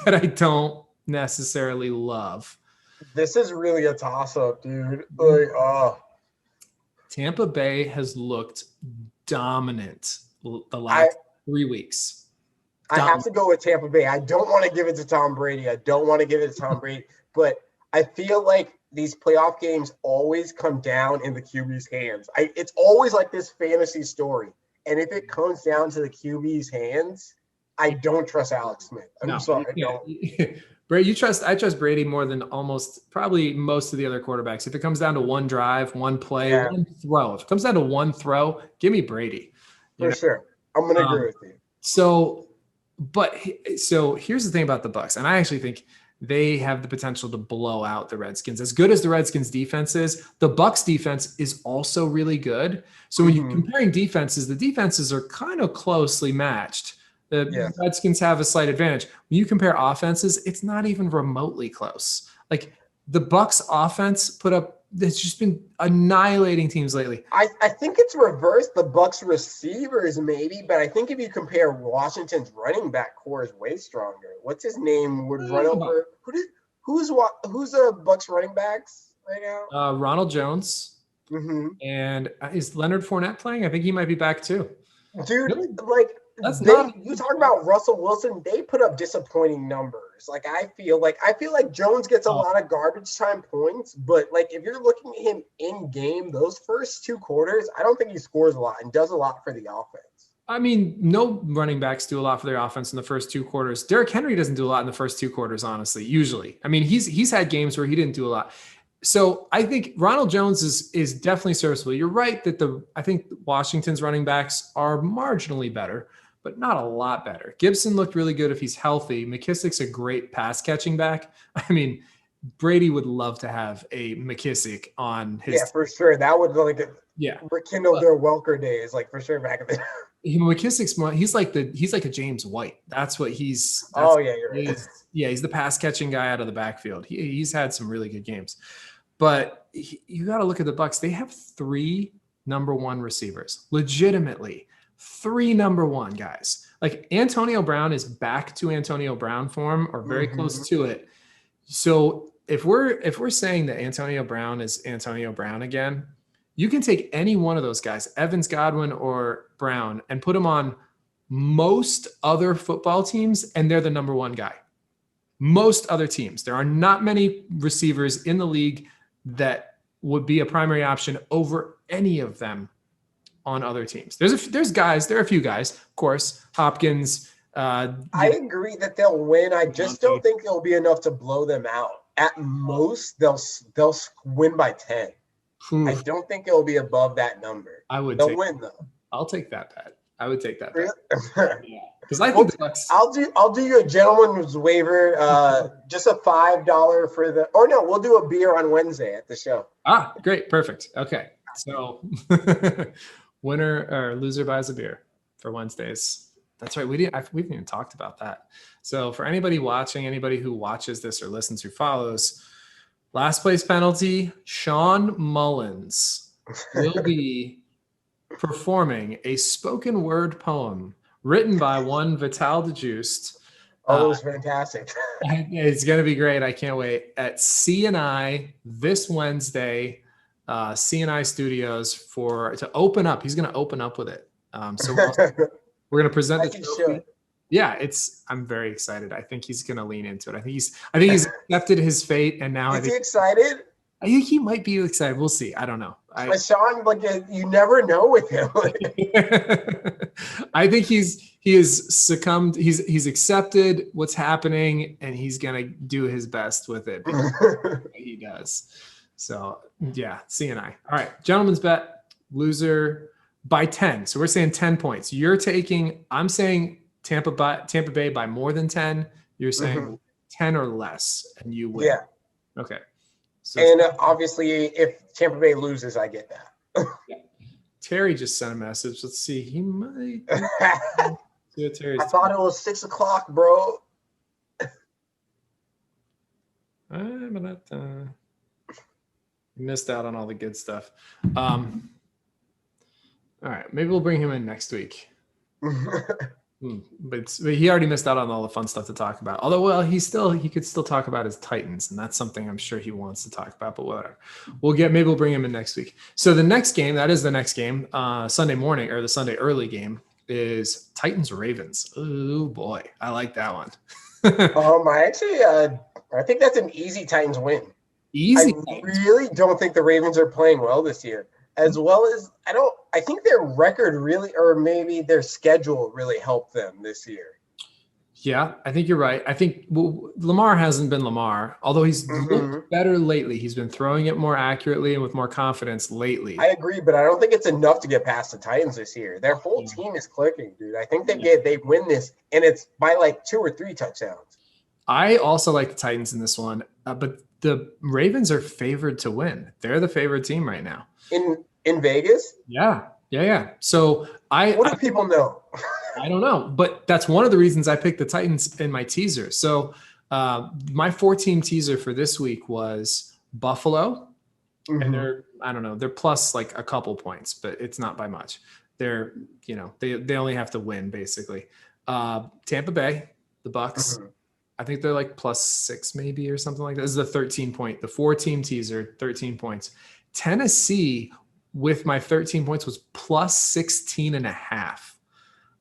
that I don't necessarily love. This is really a toss-up, dude. Tampa Bay has looked dominant the last 3 weeks. I have to go with Tampa Bay. I don't want to give it to Tom Brady. But I feel like these playoff games always come down in the QB's hands. It's always like this fantasy story. And if it comes down to the QB's hands, I don't trust Alex Smith. I'm sorry. Brady, I trust Brady more than probably most of the other quarterbacks. If it comes down to one drive, one play, one throw, if it comes down to one throw, give me Brady. For sure. I'm going to agree with you. So here's the thing about the Bucs, and I actually think they have the potential to blow out the Redskins. As good as the Redskins defense is, the Bucs defense is also really good. So when you're comparing defenses, the defenses are kind of closely matched. The Redskins have a slight advantage. When you compare offenses, it's not even remotely close. Like the Bucs offense it's just been annihilating teams lately. I think it's reversed. The Bucs receivers maybe, but I think if you compare Washington's running back core is way stronger. What's his name would run over? Who's the Bucs running backs right now? Ronald Jones. Mm-hmm. And is Leonard Fournette playing? I think he might be back too. Dude, really? You talk about Russell Wilson, they put up disappointing numbers. Like I feel like Jones gets a lot of garbage time points, but like if you're looking at him in game, those first 2 quarters, I don't think he scores a lot and does a lot for the offense. I mean, no running backs do a lot for their offense in the first 2 quarters. Derrick Henry doesn't do a lot in the first 2 quarters, honestly, usually. I mean, he's had games where he didn't do a lot. So I think Ronald Jones is definitely serviceable. You're right that I think Washington's running backs are marginally better, but not a lot better. Gibson looked really good if he's healthy. McKissick's a great pass catching back. I mean, Brady would love to have a McKissick on his. Yeah, for sure. That would rekindle their Welker days, like for sure back in the day. McKissick's more. He's like a James White. That's what he's. You're right. He's the pass catching guy out of the backfield. He's had some really good games, but you got to look at the Bucs. They have 3 number 1 receivers, legitimately 3 number 1 guys. like Antonio Brown is back to Antonio Brown form or very close to it. So if we're saying that Antonio Brown is Antonio Brown again, you can take any one of those guys, Evans, Godwin, or Brown, and put them on most other football teams, and they're the number one guy. Most other teams. There are not many receivers in the league that would be a primary option over any of them on other teams. There are a few guys, of course, Hopkins. I agree that they'll win. I just don't think it'll be enough to blow them out. At most, they'll win by 10. I don't think it'll be above that number. They'll win though. I'll take that bet. I would take that. Really? Yeah, because I think I'll do you a gentleman's waiver. Just a $5 for the. Or no, we'll do a beer on Wednesday at the show. Ah, great, perfect. Okay, so winner or loser buys a beer for Wednesdays. That's right. We haven't even talked about that. So for anybody watching, anybody who watches this or listens who follows, last place penalty, Sean Mullins will be performing a spoken word poem written by one Vital DeJuiced. Oh, it was fantastic. It's going to be great. I can't wait. At CNI this Wednesday, CNI Studios to open up. He's going to open up with it. So we're going to present the trophy. Yeah, I'm very excited. I think he's going to lean into it. I think he's accepted his fate, and now Is he excited? I think he might be excited. We'll see. I don't know. Sean, you never know with him. I think he has succumbed. He's accepted what's happening, and he's gonna do his best with it. He does. So yeah, CNI. All right, gentlemen's bet. Loser by 10. So we're saying 10 points. I'm saying Tampa Bay by more than 10. You're saying 10 or less, and you win. Yeah. Okay. So and obviously, if Tampa Bay loses, I get that. Yeah. Terry just sent a message. Let's see. He might. See what Terry's I thought it was 6 o'clock, bro. Missed out on all the good stuff. All right. Maybe we'll bring him in next week. But he already missed out on all the fun stuff to talk about. Although, well, he could still talk about his Titans, and that's something I'm sure he wants to talk about. But whatever, maybe we'll bring him in next week. So the next game, Sunday morning or the Sunday early game is Titans Ravens. Oh boy, I like that one. I think that's an easy Titans win. Easy. I really don't think the Ravens are playing well this year. As well as I think their record really, or maybe their schedule really helped them this year. Yeah, I think you're right. I think Lamar hasn't been Lamar, although he's looked better lately. He's been throwing it more accurately and with more confidence lately. I agree, but I don't think it's enough to get past the Titans this year. Their whole team is clicking, dude. I think they win this, and it's by like 2 or 3 touchdowns. I also like the Titans in this one, but the Ravens are favored to win. They're the favorite team right now. In Vegas? Yeah. So what do people know? I don't know, but that's one of the reasons I picked the Titans in my teaser. So my 4-team teaser for this week was Buffalo, and they're plus like a couple points, but it's not by much. They're, they only have to win basically. Tampa Bay, the Bucks. I think they're like +6 maybe or something like that. This is the 13-point, the 4-team teaser, 13 points. Tennessee with my 13 points was +16.5.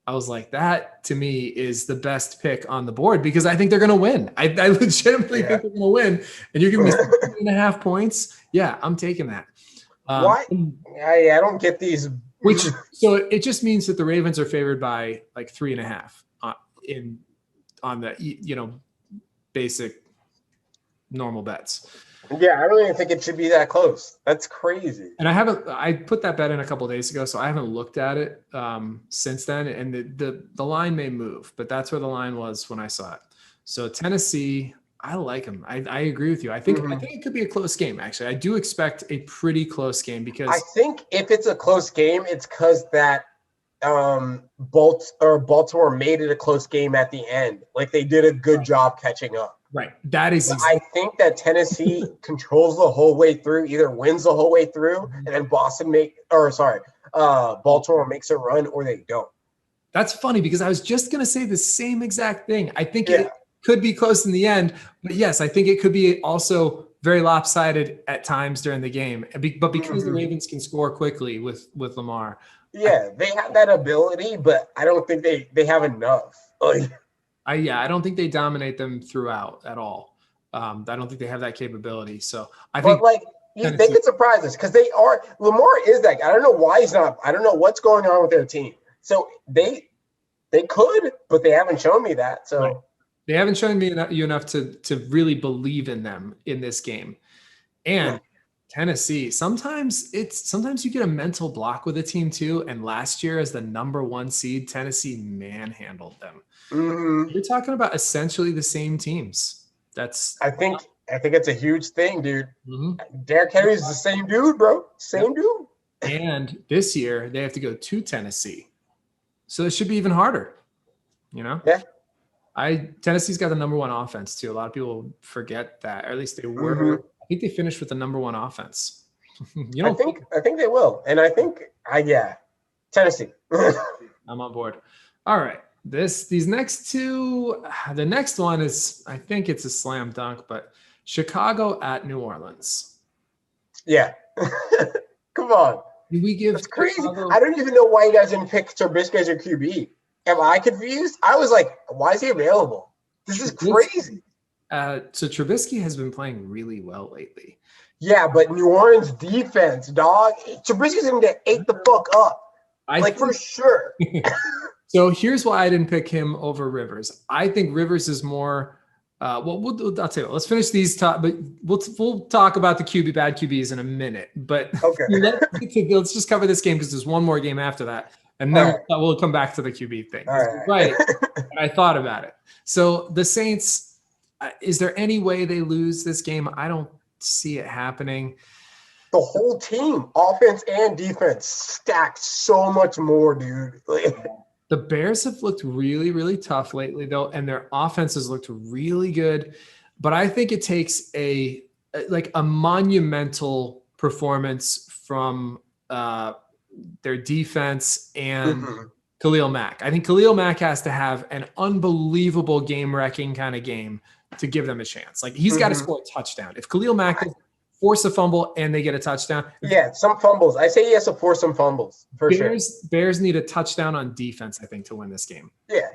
I was like, that to me is the best pick on the board because I think they're going to win. I legitimately think they're going to win. And you're giving me 16.5 points. Yeah, I'm taking that. Why? I don't get these. So it just means that the Ravens are favored by like 3.5 on the, basic normal bets. Yeah, I don't even think it should be that close. That's crazy. And I put that bet in a couple of days ago, so I haven't looked at it since then. And the line may move, but that's where the line was when I saw it. So Tennessee, I like them. I agree with you. I think it could be a close game. Actually, I do expect a pretty close game because I think if it's a close game, it's because that Baltimore made it a close game at the end. Like they did a good job catching up. Right. That is. I think that Tennessee controls the whole way through, either wins the whole way through, and then Baltimore makes a run, or they don't. That's funny because I was just going to say the same exact thing. I think Yeah. it could be close in the end, but yes, I think it could be also very lopsided at times during the game. But because the Ravens can score quickly with Lamar. Yeah, they have that ability, but I don't think they have enough. Like, I don't think they dominate them throughout at all. I don't think they have that capability. So I but think like they could surprise us because they are. Lamar is that guy. I don't know why he's not. I don't know what's going on with their team. So they could, but they haven't shown me that. So right. They haven't shown me you enough to really believe in them in this game. And Tennessee, sometimes you get a mental block with a team too. And last year, as the number 1 seed, Tennessee manhandled them. You're talking about essentially the same teams. I think it's a huge thing, dude. Derrick Henry's the same dude, bro. Same dude. And this year they have to go to Tennessee, so it should be even harder. Yeah. Tennessee's got the number 1 offense too. A lot of people forget that, or at least they were. I think they finished with the number 1 offense. I think they will, and I think Tennessee. I'm on board. All right, these next two. The next one is, I think it's a slam dunk, but Chicago at New Orleans. Yeah, come on. It's crazy. Chicago? I don't even know why you guys didn't pick Trubisky as your QB. Am I confused? I was like, why is he available? This is crazy. So Trubisky has been playing really well lately. Yeah, but New Orleans defense, dog. Trubisky's going to get ate the fuck up. For sure. So here's why I didn't pick him over Rivers. I think Rivers is more I'll tell you, let's finish these but we'll talk about the bad QBs in a minute. But okay. let's just cover this game because there's one more game after that. And then we'll come back to the QB thing. Right. I thought about it. So the Saints, is there any way they lose this game? I don't see it happening. The whole team, offense and defense, stacked so much more, dude. The Bears have looked really, really tough lately, though, and their offense has looked really good. But I think it takes a monumental performance from their defense and Khalil Mack. I think Khalil Mack has to have an unbelievable game-wrecking kind of game to give them a chance. Like, he's got to score a touchdown. If Khalil Mack force a fumble and they get a touchdown. Yeah, some fumbles. I say he has to force some fumbles for sure. Bears need a touchdown on defense, I think, to win this game. Yeah.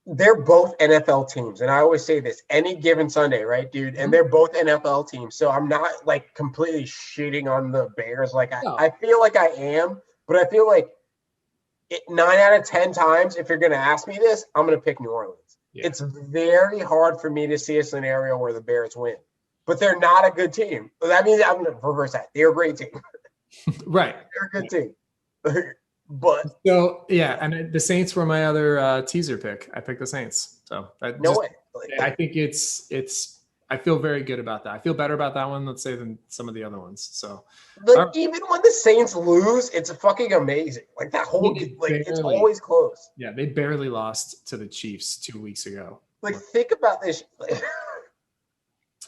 They're both NFL teams. And I always say this, any given Sunday, right, dude? And they're both NFL teams. So I'm not completely shitting on the Bears. I feel like I am, but I feel like 9 out of 10 times, if you're going to ask me this, I'm going to pick New Orleans. Yeah. It's very hard for me to see a scenario where the Bears win. But they're not a good team. That means I'm going to reverse that. They're a great team. Right. They're a good team. But so, yeah, and the Saints were my other teaser pick. I picked the Saints. So way. I think I feel very good about that. I feel better about that one, let's say, than some of the other ones. So, even when the Saints lose, it's fucking amazing. That whole it's always close. Yeah, they barely lost to the Chiefs 2 weeks ago. Think about this.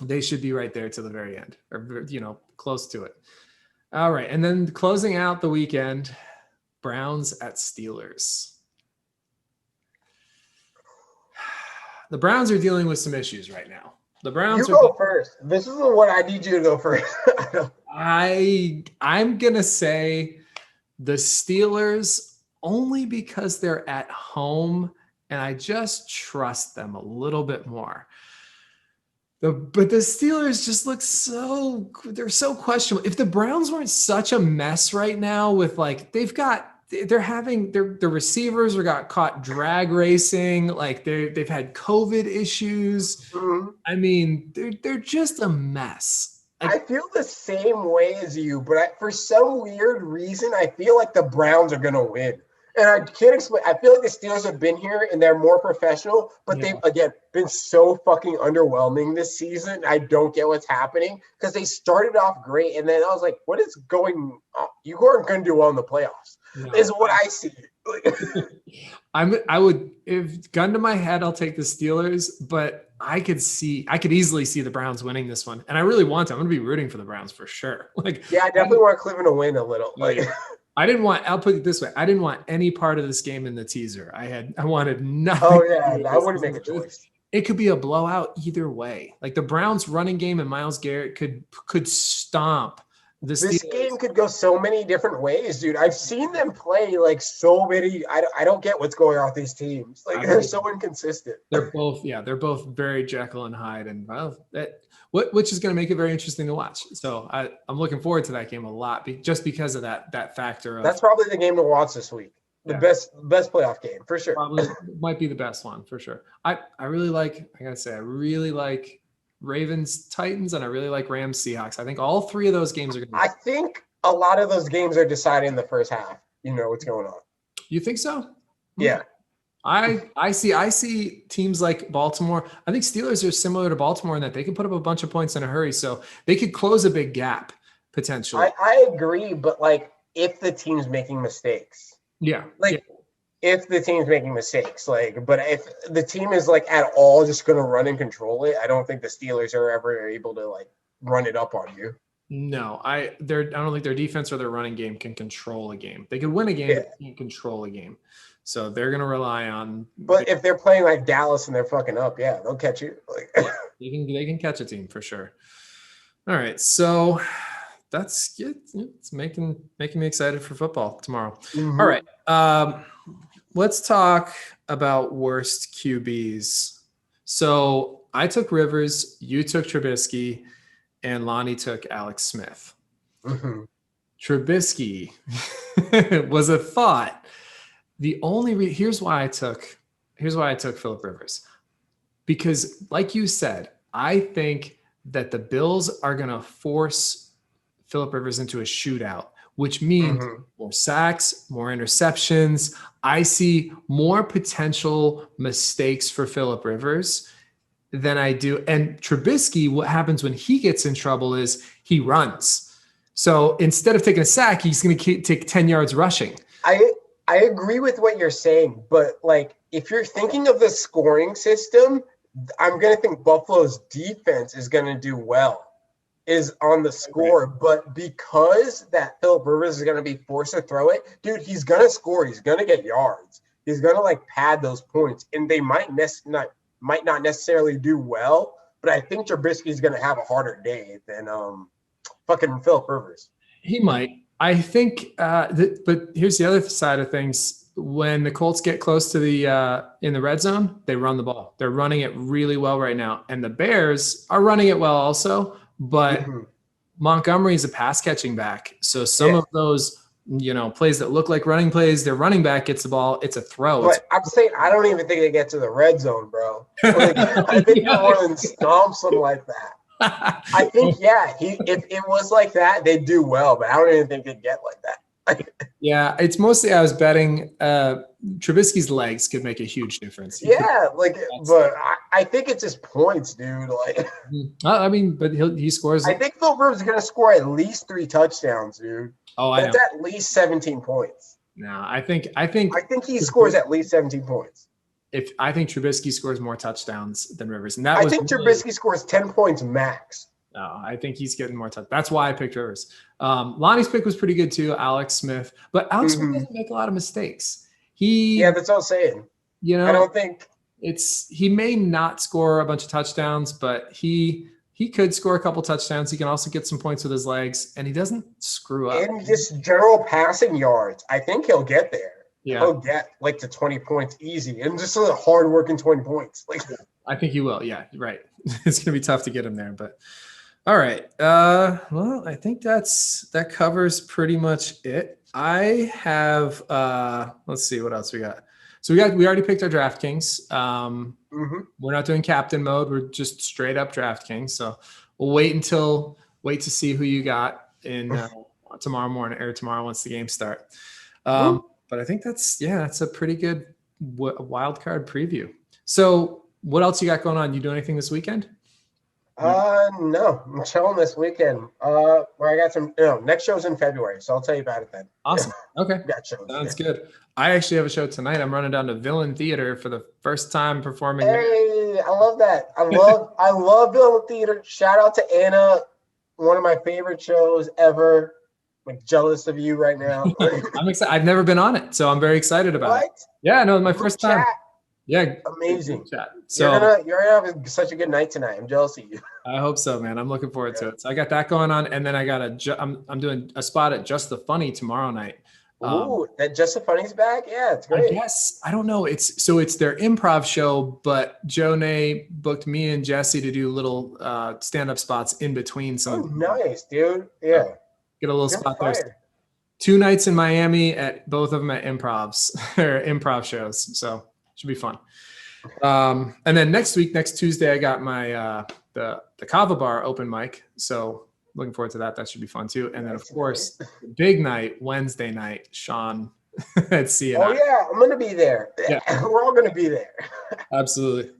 They should be right there to the very end, or close to it. All right, and then closing out the weekend, Browns at Steelers. The Browns are dealing with some issues right now. The Browns go first. This is what I need you to go first. I'm gonna say the Steelers only because they're at home, and I just trust them a little bit more. But the Steelers just look they're so questionable. If the Browns weren't such a mess right now with they're having their receivers got caught drag racing, they've had COVID issues. I mean, they're just a mess. I feel the same way as you, but for some weird reason, I feel like the Browns are gonna win. And I can't explain. I feel like the Steelers have been here and they're more professional, but they've, again, been so fucking underwhelming this season. I don't get what's happening because they started off great. And then I was like, what is going on? You aren't going to do well in the playoffs, is what I see. I would, if gun to my head, I'll take the Steelers, but I could easily see the Browns winning this one. And I really want to. I'm going to be rooting for the Browns for sure. I definitely want Cleveland to win a little. I didn't want. I'll put it this way: I didn't want any part of this game in the teaser. I wanted nothing. Oh yeah, I wouldn't make a choice. It could be a blowout either way. Like the Browns' running game and Myles Garrett could stomp the Steelers. This game could go so many different ways, dude. I've seen them play like so many. I don't get what's going on with these teams. Like they're so inconsistent. They're both very Jekyll and Hyde, and which is going to make it very interesting to watch. So I'm looking forward to that game a lot, just because of that factor. That's probably the game to watch this week. The best playoff game for sure. Probably might be the best one for sure. I really like. I gotta say, I really like Ravens Titans, and I really like Rams Seahawks. I think all three of those games are going to. I think a lot of those games are decided in the first half. You know what's going on. You think so? Yeah. I see teams like Baltimore. I think Steelers are similar to Baltimore in that they can put up a bunch of points in a hurry, so they could close a big gap potentially. I agree, but like if the team's making mistakes. Yeah. If the team's making mistakes, but if the team is like at all just going to run and control it, I don't think the Steelers are ever able to like run it up on you. No, I don't think their defense or their running game can control a game. They could win a game, but they can't control a game. So they're going to rely on. But if they're playing like Dallas and they're fucking up, yeah, they'll catch you. They can catch a team for sure. All right, so that's it. It's making me excited for football tomorrow. Mm-hmm. All right. Let's talk about worst QBs. So I took Rivers, you took Trubisky, and Lonnie took Alex Smith. Mm-hmm. Trubisky was a thought. The only here's why I took Phillip Rivers, because like you said, I think that the Bills are going to force Phillip Rivers into a shootout, which means more sacks, more interceptions. I see more potential mistakes for Phillip Rivers than I do. And Trubisky, what happens when he gets in trouble is he runs. So instead of taking a sack, he's going to take 10 yards rushing. I agree with what you're saying, but like if you're thinking of the scoring system, I'm going to think Buffalo's defense is going to do well. Is on the score, but because that Phillip Rivers is going to be forced to throw it, dude, he's going to score. He's going to get yards. He's going to like pad those points, and they might not necessarily do well, but I think Trubisky is going to have a harder day than fucking Phillip Rivers. He might. I think, but here's the other side of things. When the Colts get close to the in the red zone, they run the ball. They're running it really well right now, and the Bears are running it well also. But Montgomery is a pass catching back. So some of those, plays that look like running plays, their running back gets the ball. It's a throw. But I'm saying, I don't even think they get to the red zone, bro. Like, I think more than stomps them like that. I think, if it was like that, they'd do well, but I don't even think they'd get like that. Yeah, it's mostly I was betting Trubisky's legs could make a huge difference. But I think it's his points, dude. But he scores. I think Phil Rivers is going to score at least 3 touchdowns, dude. Oh, I know. That's at least 17 points. No, I think he scores at least 17 points. I think Trubisky scores more touchdowns than Rivers, and I think Trubisky scores 10 points max. No, I think he's getting more touch. That's why I picked Rivers. Lonnie's pick was pretty good too, Alex Smith. But Alex Smith doesn't make a lot of mistakes. That's what I'm saying. I don't think he may not score a bunch of touchdowns, but he could score a couple touchdowns. He can also get some points with his legs, and he doesn't screw up. And just general passing yards, I think he'll get there. Yeah. He'll get like to 20 points easy, and just a hard working 20 points. I think he will. Yeah, right. It's gonna be tough to get him there, but. All right. Well, I think that covers pretty much it. I have let's see what else we got. So we already picked our DraftKings. We're not doing captain mode. We're just straight up DraftKings. So we'll wait to see who you got in tomorrow morning or tomorrow once the games start. But I think that's a pretty good wild card preview. So what else you got going on? You do anything this weekend? No, I'm chilling this weekend. Where I got some, next show's in February, so I'll tell you about it then. Awesome. Okay. Got shows. Sounds good. I actually have a show tonight. I'm running down to Villain Theater for the first time performing. Hey, I love that. I love Villain Theater. Shout out to Anna, one of my favorite shows ever. like jealous of you right now. I'm excited. I've never been on it, so I'm very excited about it. Yeah, no, my first time. Yeah, amazing. Chat. So you're gonna have such a good night tonight. I'm jealous of you. I hope so, man. I'm looking forward to it. So I got that going on, and then I got I'm doing a spot at Just the Funny tomorrow night. Ooh, that Just the Funny's back? Yeah, it's great. I guess I don't know. It's their improv show, but Joe Nay booked me and Jesse to do little stand-up spots in between some. Oh, nice, dude. Yeah. Get a little spot there. 2 nights in Miami at both of them at improvs or improv shows. So should be fun. And then next Tuesday, I got my the Kava Bar open mic. So looking forward to that. That should be fun too. And then of course, big night, Wednesday night, Sean at CNI. Oh yeah, I'm gonna be there. Yeah. We're all gonna be there. Absolutely.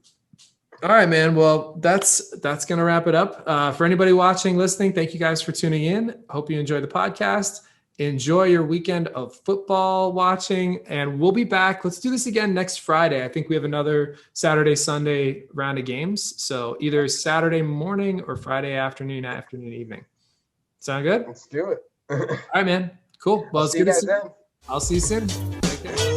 All right, man. Well, that's gonna wrap it up. For anybody watching, listening, thank you guys for tuning in. Hope you enjoyed the podcast. Enjoy your weekend of football watching, and we'll be back. Let's do this again next Friday. I think we have another Saturday, Sunday round of games. So either Saturday morning or Friday afternoon, evening. Sound good? Let's do it. All right, man. Cool. Well, it's good to see you. Then. I'll see you soon. Take care.